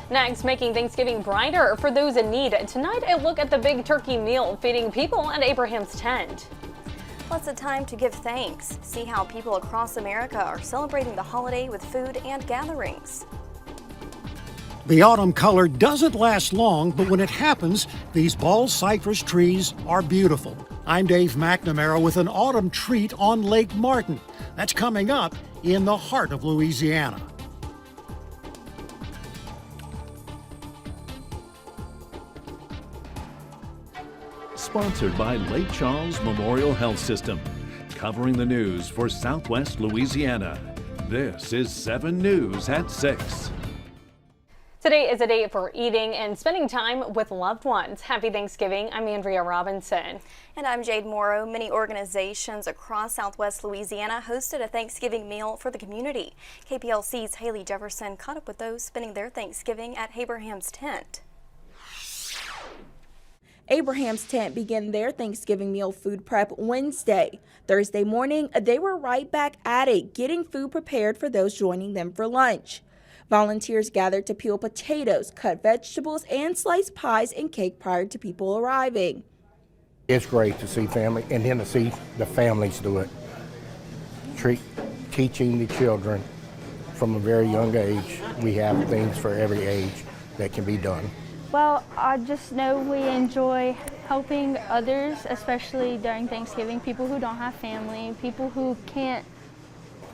Next, making Thanksgiving brighter for those in need. Tonight, a look at the big turkey meal feeding people at Abraham's tent. Well, it's a time to give thanks. See how people across America are celebrating the holiday with food and gatherings. The autumn color doesn't last long, but when it happens, these bald cypress trees are beautiful. I'm Dave McNamara with an autumn treat on Lake Martin. That's coming up in the heart of Louisiana. Sponsored by Lake Charles Memorial Health System, covering the news for Southwest Louisiana. This is 7 News at 6. Today is a day for eating and spending time with loved ones. Happy Thanksgiving. I'm Andrea Robinson. And I'm Jade Morrow. Many organizations across Southwest Louisiana hosted a Thanksgiving meal for the community. KPLC's Haley Jefferson caught up with those spending their Thanksgiving at Abraham's tent. Abraham's tent began their Thanksgiving meal food prep Wednesday. Thursday morning, they were right back at it, getting food prepared for those joining them for lunch. Volunteers gathered to peel potatoes, cut vegetables, and slice pies and cake prior to people arriving. It's great to see family and then to see the families do it. Teaching the children from a very young age. We have things for every age that can be done. Well, I just know we enjoy helping others, especially during Thanksgiving, people who don't have family, people who can't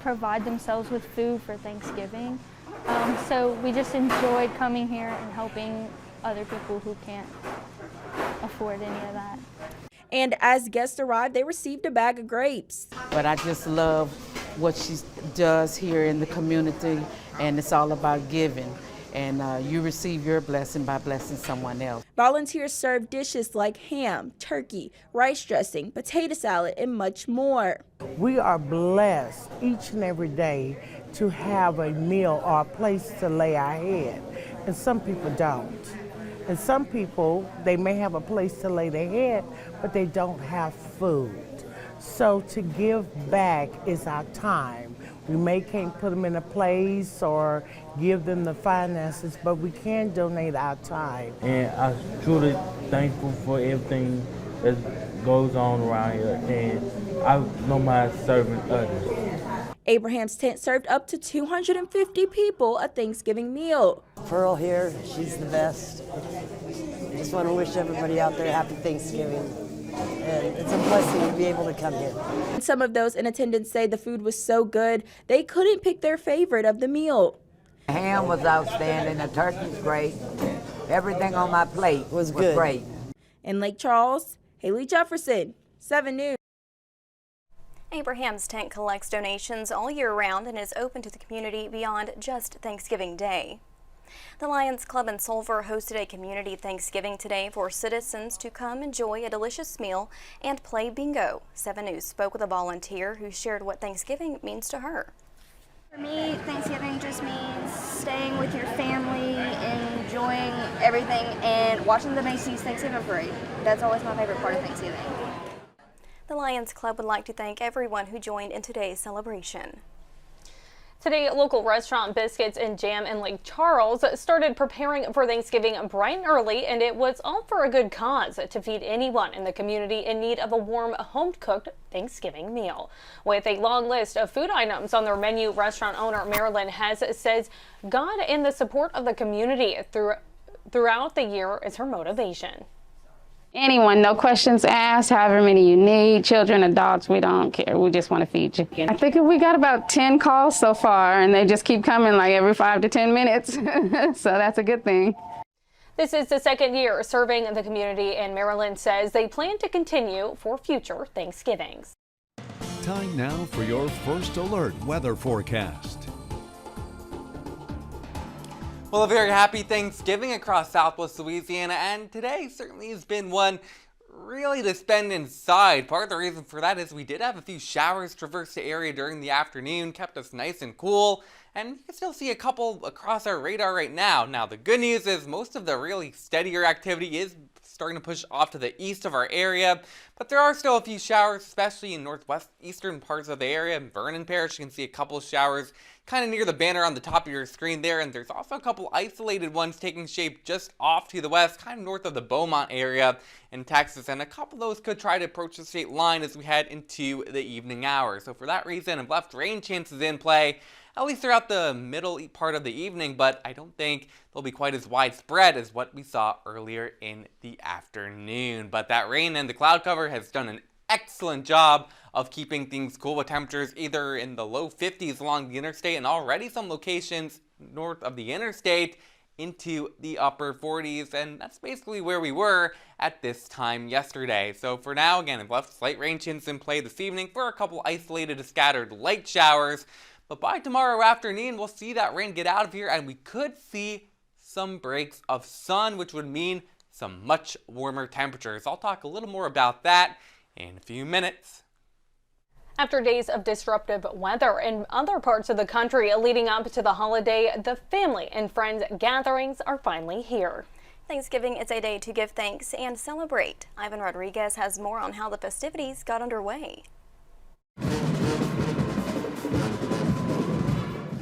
provide themselves with food for Thanksgiving. So we just enjoyed coming here and helping other people who can't afford any of that. And as guests arrived, they received a bag of grapes. But I just love what she does here in the community, and it's all about giving. And you receive your blessing by blessing someone else. Volunteers serve dishes like ham, turkey, rice dressing, potato salad, and much more. We are blessed each and every day to have a meal or a place to lay our head. And some people don't. And some people, they may have a place to lay their head, but they don't have food. So to give back is our time. We can't put them in a place or give them the finances, but we can donate our time. And I'm truly thankful for everything that goes on around here, and I don't mind serving others. Abraham's tent served up to 250 people a Thanksgiving meal. Pearl here, she's the best. I just want to wish everybody out there happy Thanksgiving. And it's a blessing to be able to come here. Some of those in attendance say the food was so good, they couldn't pick their favorite of the meal. The ham was outstanding, the turkey's great. Everything on my plate was great. In Lake Charles, Haley Jefferson, 7 News. Abraham's tent collects donations all year round and is open to the community beyond just Thanksgiving Day. The Lions Club in Sulphur hosted a community Thanksgiving today for citizens to come enjoy a delicious meal and play bingo. 7 News spoke with a volunteer who shared what Thanksgiving means to her. For me, Thanksgiving just means staying with your family, enjoying everything, and watching the Macy's Thanksgiving Parade. That's always my favorite part of Thanksgiving. The Lions Club would like to thank everyone who joined in today's celebration. Today, local restaurant Biscuits and Jam in Lake Charles started preparing for Thanksgiving bright and early, and it was all for a good cause, to feed anyone in the community in need of a warm, home-cooked Thanksgiving meal. With a long list of food items on their menu, restaurant owner Marilyn Hess says God and the support of the community throughout the year is her motivation. Anyone, no questions asked, however many you need, children, adults, we don't care. We just want to feed you. I think we got about 10 calls so far, and they just keep coming like every 5 to 10 minutes. So that's a good thing. This is the second year serving the community, and Maryland says they plan to continue for future Thanksgivings. Time now for your first alert weather forecast. Well, a very happy Thanksgiving across Southwest Louisiana, and today certainly has been one really to spend inside. Part of the reason for that is we did have a few showers traverse the area during the afternoon, kept us nice and cool, and you can still see a couple across our radar right now. Now, the good news is most of the really steadier activity is starting to push off to the east of our area, but there are still a few showers, especially in northwest eastern parts of the area. In Vernon Parish, you can see a couple of showers kind of near the banner on the top of your screen there, and there's also a couple isolated ones taking shape just off to the west, kind of north of the Beaumont area in Texas, and a couple of those could try to approach the state line as we head into the evening hours. So for that reason, I've left rain chances in play, at least throughout the middle part of the evening, but I don't think they'll be quite as widespread as what we saw earlier in the afternoon. But that rain and the cloud cover has done an excellent job of keeping things cool, with temperatures either in the low 50s along the interstate and already some locations north of the interstate into the upper 40s, and that's basically where we were at this time yesterday. So for now, again, I've left slight rain chances in play this evening for a couple isolated scattered light showers. But by tomorrow afternoon, we'll see that rain get out of here, and we could see some breaks of sun, which would mean some much warmer temperatures. I'll talk a little more about that in a few minutes. After days of disruptive weather in other parts of the country leading up to the holiday, the family and friends gatherings are finally here. Thanksgiving is a day to give thanks and celebrate. Ivan Rodriguez has more on how the festivities got underway.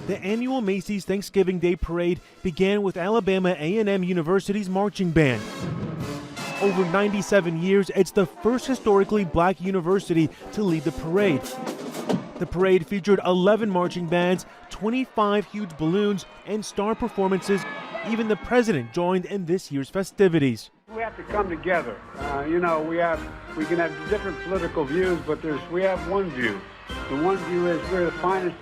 The annual Macy's Thanksgiving Day Parade began with Alabama A&M University's marching band. Over 97 years, it's the first historically black university to lead the parade. The parade featured 11 marching bands, 25 huge balloons, and star performances. Even the president joined in this year's festivities. We have to come together. We can have different political views, but we have one view. The one view is we're the finest,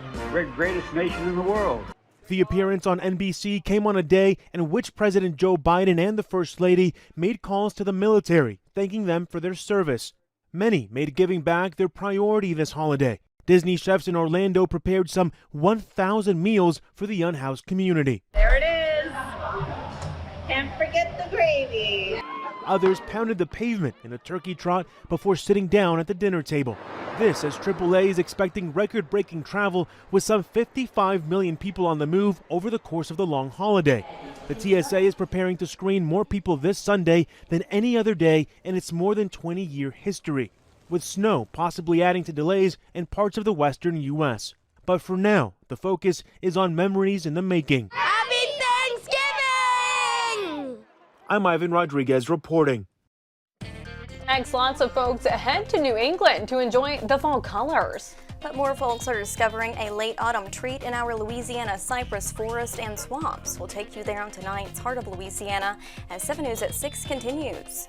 greatest nation in the world. The appearance on NBC came on a day in which President Joe Biden and the First Lady made calls to the military, thanking them for their service. Many made giving back their priority this holiday. Disney chefs in Orlando prepared some 1,000 meals for the unhoused community. There it is. Can't forget the gravy. Others pounded the pavement in a turkey trot before sitting down at the dinner table. This as AAA is expecting record-breaking travel with some 55 million people on the move over the course of the long holiday. The TSA is preparing to screen more people this Sunday than any other day in its more than 20-year history, with snow possibly adding to delays in parts of the western U.S. But for now, the focus is on memories in the making. Happy Thanksgiving! I'm Ivan Rodriguez reporting. Next, lots of folks head to New England to enjoy the fall colors. But more folks are discovering a late autumn treat in our Louisiana cypress forest and swamps. We'll take you there on tonight's Heart of Louisiana as 7 News at 6 continues.